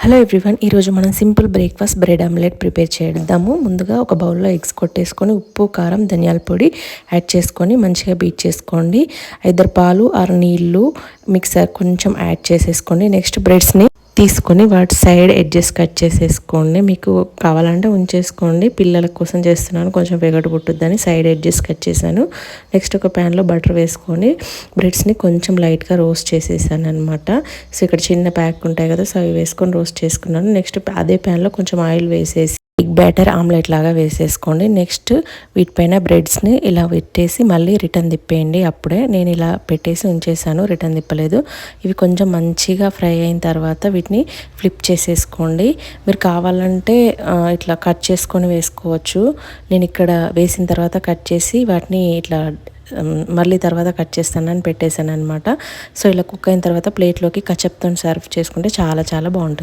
Hello everyone, ఈరోజు మనం simple breakfast bread omelette prepare చేద్దాము. ముందుగా ఒక బౌల్లో ఎగ్స్ కొట్టేసుకొని ఉప్పు, కారం, ధనియాల పొడి యాడ్ చేసుకొని మంచిగా బీట్ చేసుకోండి. 5 పాలు 6 నీళ్ళు మిక్సర్ కొంచెం యాడ్ చేసేసుకోండి. నెక్స్ట్ బ్రెడ్స్ని తీసుకొని వాటి సైడ్ ఎడ్జెస్ కట్ చేసేసుకోండి. మీకు కావాలంటే ఉంచేసుకోండి. పిల్లల కోసం చేస్తున్నాను, కొంచెం వెగటు పుట్టుద్దని సైడ్ ఎడ్జెస్ కట్ చేశాను. నెక్స్ట్ ఒక ప్యాన్లో బటర్ వేసుకొని బ్రెడ్స్ని కొంచెం లైట్గా రోస్ట్ చేసేసాను అనమాట. సో ఇక్కడ చిన్న ప్యాక్ ఉంటాయి కదా, సో అవి వేసుకొని రోస్ట్ చేసుకున్నాను. నెక్స్ట్ అదే ప్యాన్లో కొంచెం ఆయిల్ వేసేసి ఎగ్ బ్యాటర్ ఆమ్లెట్ లాగా వేసేసుకోండి. నెక్స్ట్ వీటిపైన బ్రెడ్స్ని ఇలా పెట్టేసి మళ్ళీ రిటర్న్ తిప్పేయండి. అప్పుడే నేను ఇలా పెట్టేసి ఉంచేసాను, రిటర్న్ తిప్పలేదు. ఇవి కొంచెం మంచిగా ఫ్రై అయిన తర్వాత వీటిని ఫ్లిప్ చేసేసుకోండి. మీరు కావాలంటే ఇట్లా కట్ చేసుకొని వేసుకోవచ్చు. నేను ఇక్కడ వేసిన తర్వాత కట్ చేసి వాటిని ఇట్లా మళ్ళీ తర్వాత కట్ చేస్తానని పెట్టేశాను అనమాట. సో ఇలా కుక్ అయిన తర్వాత ప్లేట్లోకి కచప్తో సర్వ్ చేసుకుంటే చాలా చాలా బాగుంటుంది.